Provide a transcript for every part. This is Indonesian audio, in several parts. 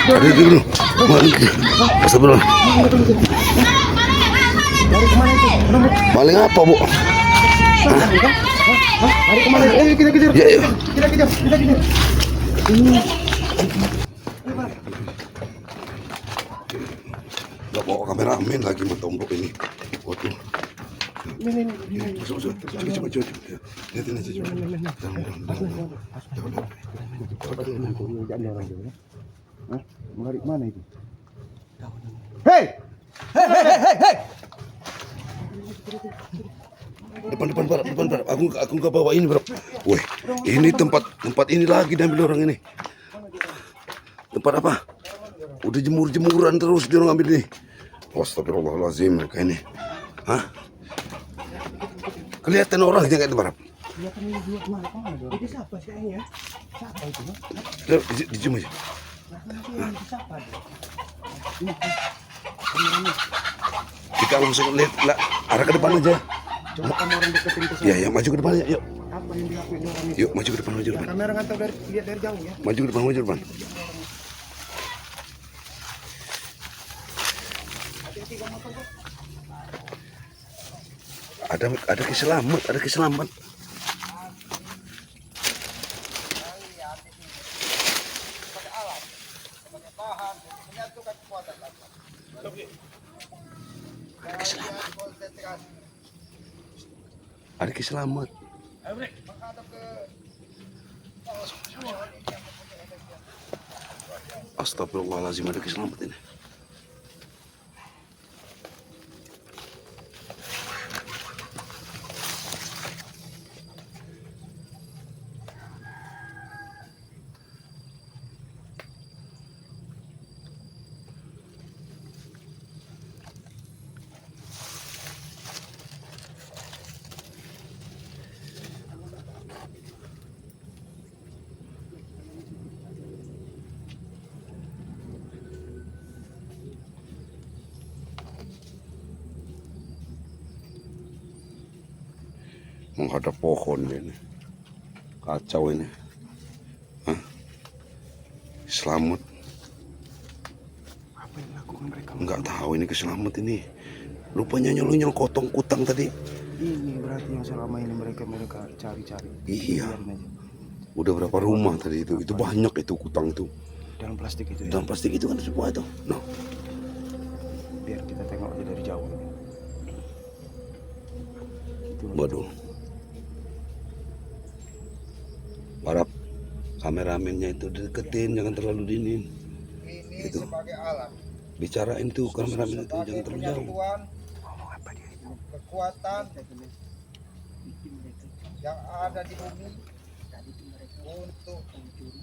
Ada dulu. Astagfirullah. Maling apa, Bu? Lari kemana? Kita kejar. Ya, ya. Kita kejar. Gak bawa kameramen lagi mau tombok ini. Waduh. Ini. Masuk. Coba. Lihatin aja coba. Mau lari kemana itu? Hei! Depan, Pak. Aku nggak bawa ini, Bro. Woi, ini tempat ini lagi diambil orang ini. Tempat apa? Udah jemuran terus dia orang ambil ini. Astagfirullahaladzim mereka ini. Hah? Kelihatan orang jangan itu, Barap. Kelihatan ini dua kemana? Itu siapa sih kayaknya? Siapa itu? Di zoom aja. Siapa? Kita langsung lihat arah ke depan aja. Coba kamu orang deketin ke sana. Ya, maju ke depan ya. Yuk. Apa yang dilakuin orang itu? Yuk, maju ke depan. Kamera ngantau lihat dari jauh ya. Maju ke depan. Ada keselamatan. Ada keselamat. Astagfirullahaladzim, ada keselamat ini. Menghadap pohon ini, kacau ini. Hah? Selamat. Apa yang dilakukan mereka? Nggak tahu ini keselamat ini. Rupanya nyolong kotong kutang tadi. Ini berarti yang selama ini mereka cari-cari. Iya. Biarin aja. Udah berapa rumah tadi itu? Itu banyak itu kutang itu. Dalam plastik itu ya. Dalam plastik itu kan semua itu. No. Biar kita tengok aja dari jauh. Itu. Waduh. Harap kameramennya itu deketin, jangan terlalu dini. Ini Itu. sebagai alat Bicarain tuh kameramen itu sebagai jangan terlalu jauh. penyatuan Ngomong apa dia itu? kekuatan yang ada di bumi untuk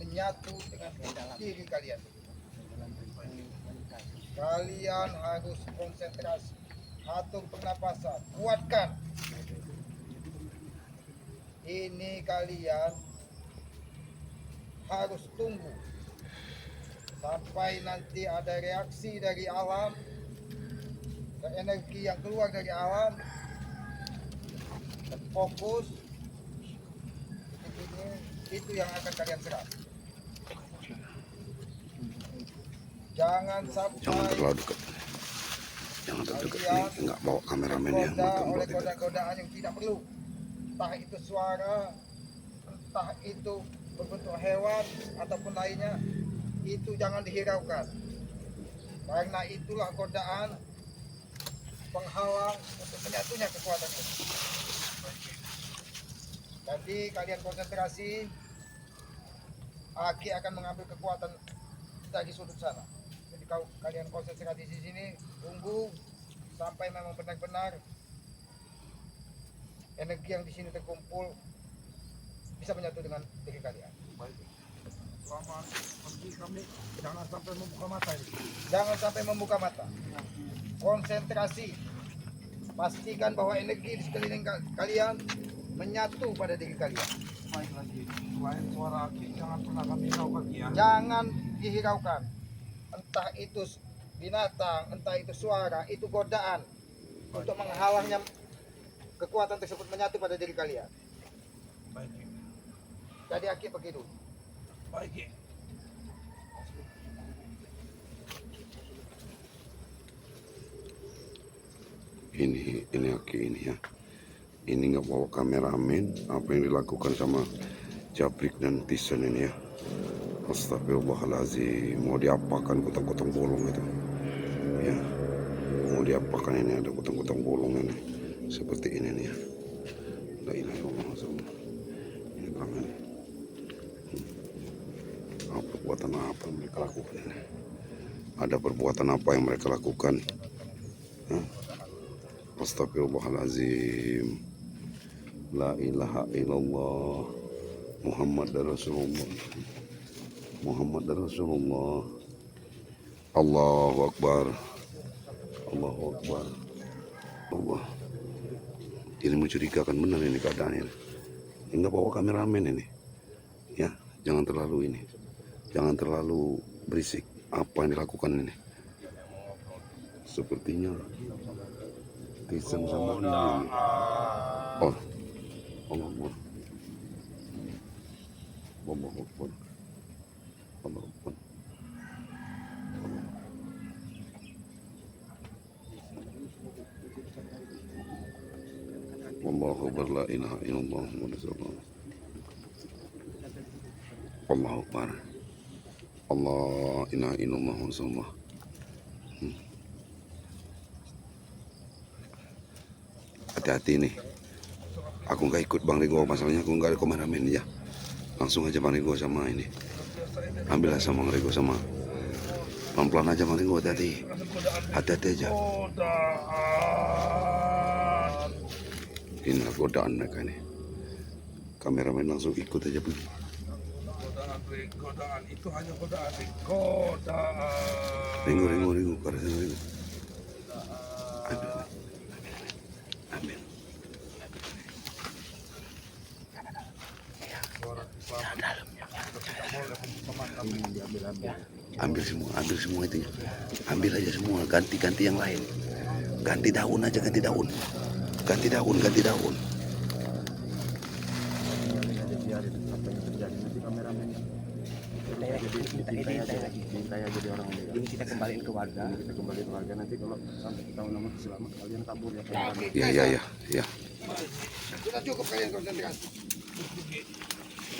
menyatu dengan diri kalian. Kalian harus konsentrasi, atur pernapasan, kuatkan. Ini kalian harus tunggu sampai nanti ada reaksi dari alam, dan energi yang keluar dari alam, dan fokus itu yang akan kalian serap. Jangan Jangan sampai terlalu dekat. Jangan terlalu dekat nih, nggak bawa kameramen ya. tergoda oleh goda-godaan yang tidak perlu. Entah itu suara, entah itu berbentuk hewan ataupun lainnya, itu jangan dihiraukan. Karena itulah godaan penghalang untuk menyatunya kekuatan itu. Jadi kalian konsentrasi, Aki akan mengambil kekuatan dari sudut sana. Jadi kalian konsentrasi di sini, tunggu sampai memang benar-benar energi yang di sini terkumpul bisa menyatu dengan diri kalian. Selama pergi kami jangan sampai membuka mata ini. Jangan sampai membuka mata. Konsentrasi. Pastikan bahwa energi di sekeliling kalian menyatu pada diri kalian. Baik lagi. Selain suara Aki jangan pernah kami hiraukan ya. Jangan dihiraukan. Entah itu binatang, entah itu suara, itu godaan untuk menghalangnya kekuatan tersebut menyatu pada diri kalian. Baik. Jadi Aki pergi dulu. Baik. Ini Aki ini ya. Ini nggak bawa kameramen. Apa yang dilakukan sama Jabrik dan Tison ini ya. Astagfirullahaladzim. Mau diapakan gotong-gotong bolong itu? Ya. Mau diapakan ini, ada gotong-gotong bolong ini. Seperti ini nih ya. La ilaha illallah. Ini bang ini. Perbuatan apa yang mereka lakukan ini? Ada perbuatan apa yang mereka lakukan? Astagfirullahaladzim. La ilaha illallah. Muhammad Rasulullah. Muhammad Rasulullah. Allahu Akbar. Allahu Akbar. Allah. Ini mencurigakan benar ini keadaan ini. Enggak bawa kameramen ini. Ya, jangan terlalu ini. Jangan terlalu berisik. Apa yang dilakukan ini? Sepertinya Tison sama ini. Oh, Allah Akbar. Allah Akbar. Allah Akbar. Wallahu Akbar, la ilaha illallah Muhammadur Rasulullah. Allahu Akbar. Allah ilaha illallah Rasulullah. Hati-hati nih. Aku nggak ikut Bang Rigo, masalahnya aku nggak ada kameramen ya. Langsung aja Bang Rigo sama ini. Ambil aja sama Bang Rigo sama. Pelan-pelan aja Bang Rigo, hati-hati. Hati-hati aja. Inilah godaan mereka ini. Kameramen langsung ikut aja pergi. Godaan itu hanya godaan. Godaan. Ringo, karena Ringo. Ambil. Ambil semua itu. Ambil aja semua, ganti yang lain. Ganti daun aja, ganti daun. Ganti daun. Jadi orang ini kita kembaliin ke warga. Nanti kalau sampai kita nama selamat kalian kabur ya. Iya. Sudah cukup kalian konsentrasi.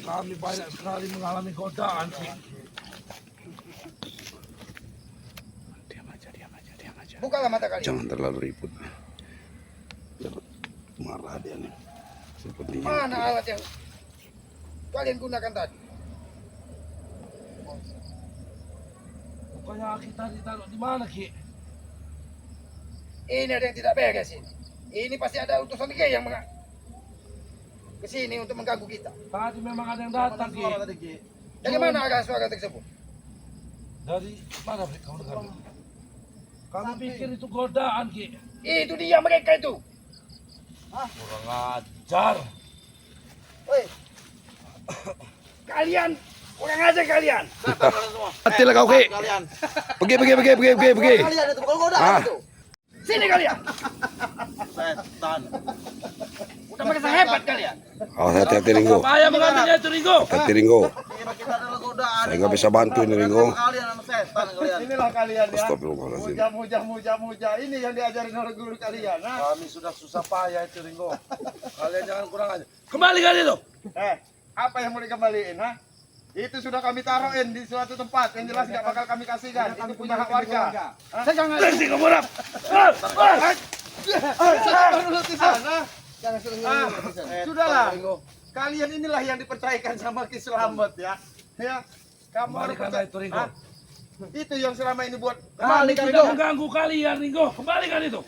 Kami banyak sekali mengalami godaan sih. Diam aja. Bukalah mata kalian. Jangan terlalu ribut. Marah dia nih. Sepertinya. Mana alat yang kalian gunakan tadi? Bukannya kita ditaruh di mana Ki? Ini ada yang tidak beres ini. Ini pasti ada utusan G yang ke sini untuk mengganggu kita. Tadi memang ada yang datang Ki. Dari mana arah suara tersebut? Dari mana kamu dengar? Kami pikir itu godaan Ki. Itu dia mereka itu. Kurang ajar. Woi. Kalian kurang ajar kalian. Hatilah kau Ki. Pergi. Kalian itu bukan godaan itu. Sini kalian. Setan. Udah merasa hebat kalian. Oh, hati-hati Ringo. Bahaya mengambilnya itu Ringo. Hati Ringo. Kira kita adalah godaan. Saya nggak bisa bantu ini Ringo. Kalian sama setan kalian. Inilah kalian ya. Astagfirullahaladzim. Muja. Ini yang diajarin oleh guru kalian. Nah. Kami sudah susah payah itu Ringo. Kalian jangan kurang aja. Kembali kali itu. Apa yang mau dikembaliin? Ha? Itu sudah kami taruhin di suatu tempat. Yang jelas nggak bakal kami kasihkan. Itu punya hak warga. Jangan Berhenti kamu rap. Dulu di sana. Sudahlah. Kalian inilah yang dipercayakan sama Ki Slamet ya. Ya. Kamu harus Kembalikan percaya. itu Ringo. Itu yang selama ini buat Kami kembalikan tidak itu. mengganggu kalian Ringo. Kembalikan itu.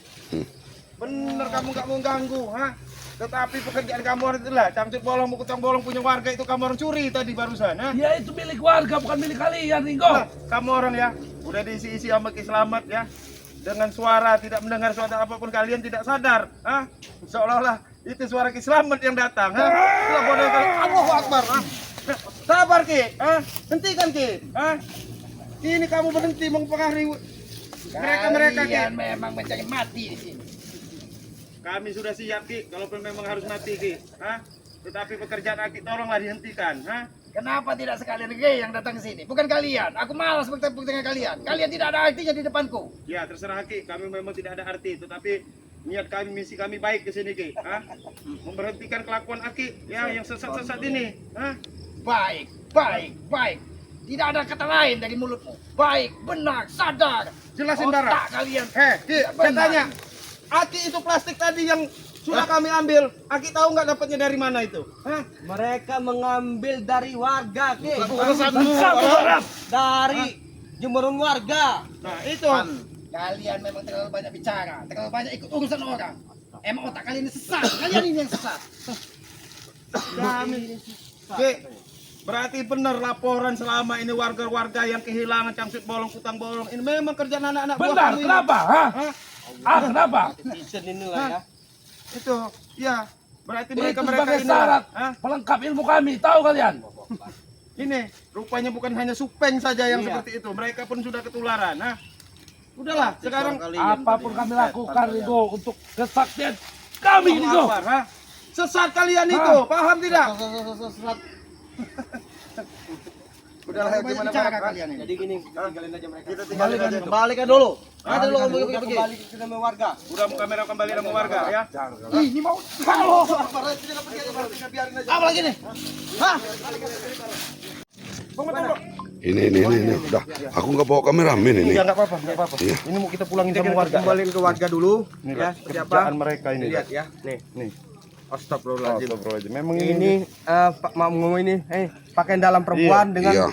Bener kamu nggak mau ganggu, ha? Tetapi pekerjaan kamu orang itulah cangcut bolong, kutang bolong punya warga itu kamu orang curi tadi barusan, ha? Ya itu milik warga bukan milik kalian Ringo. Nah, kamu orang ya, udah diisi-isi sama Ki Slamet ya. Dengan suara tidak mendengar suara apapun kalian tidak sadar, ha? Seolah-olah itu suara Ki Slamet yang datang, ha? Itulah bodoh kalian. Allahu Akbar, ha? Sabar Ki, ha? Hentikan Ki, ha? Ini kamu berhenti mempengaruhi mereka Ki. Kalian memang mencari mati di sini. Kami sudah siap Ki, kalaupun memang harus mati Ki, ha? Tetapi pekerjaan Ki tolonglah dihentikan, ha? Kenapa tidak sekalian G yang datang ke sini? Bukan kalian. Aku malas bertemu dengan kalian. Kalian tidak ada artinya di depanku. Ya terserah Ki, kami memang tidak ada arti, tetapi niat kami, misi kami baik ke sini Ki. Memberhentikan kelakuan Aki ya yang sesat-sesat ini. Baik, baik, baik. Tidak ada kata lain dari mulutmu. Baik, benar, sadar. Jelasin Otak Bara. kalian. Ki, saya tanya. Aki itu plastik tadi yang sudah kami ambil. Aki tahu nggak dapatnya dari mana itu? Mereka mengambil dari warga, Ki. Urusanmu. Dari jemuran warga. Nah, itu. Kalian memang terlalu banyak bicara, terlalu banyak ikut urusan orang. Emang otak kalian ini sesat, kalian ini yang sesat. Kami. Ki, berarti benar laporan selama ini warga-warga yang kehilangan camsut bolong, kutang bolong. Ini memang kerjaan anak-anak buah Benar, kami ini. kenapa? Kenapa? Netizen inilah ya. Itu, ya. Berarti Itu mereka sebagai ini. syarat pelengkap ilmu kami, tahu kalian? Ini rupanya bukan hanya Supeng saja yang seperti itu. Mereka pun sudah ketularan. Udahlah, sekarang Apapun kami lakukan itu untuk kesaktian kami ini go. Sesat kalian itu, paham tidak? Udahlah, gimana bicara Pak? kalian ini? Jadi gini, tinggalin aja mereka. Kita tinggalin aja itu. Kembalikan dulu. Ada dulu Kita kembali ke nama warga. Udah kamera kembali sama warga ya. Ini mau halo. Biarin aja. Apa lagi nih? Hah? Ini udah. Aku nggak bawa kameramen ini. Ya enggak apa-apa, enggak apa-apa. Iya. Ini mau kita pulangin sama warga. Kembaliin ke warga dulu. Ini Ya, lihat, seperti apa? kerjaan mereka ini. Lihat ya. Nih. Astagfirullahaladzim. Memang Ini Pak Mamu ini pakaian dalam perempuan dengan Iya.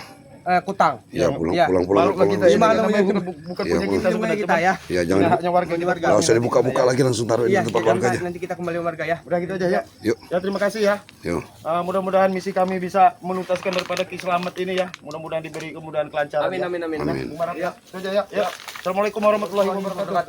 kutang. Iya, pulang. Baru kita ini Gimana namanya mau- bukan Iya, punya kita Ini sebenarnya kita ya. Ya Ini jangan. haknya warga. Nggak usah dibuka-buka lagi, langsung taruh di Iya, tempat warga aja. nanti kita kembali ke warga ya. Udah gitu aja ya. Yuk. Ya terima kasih ya. Yuk. Mudah-mudahan misi kami bisa menuntaskan daripada Ki Slamet ini ya. Mudah-mudahan diberi kemudahan kelancaran. Amin ya. amin amin. Amin. Ya, itu aja ya. Ya. Assalamualaikum warahmatullahi wabarakatuh.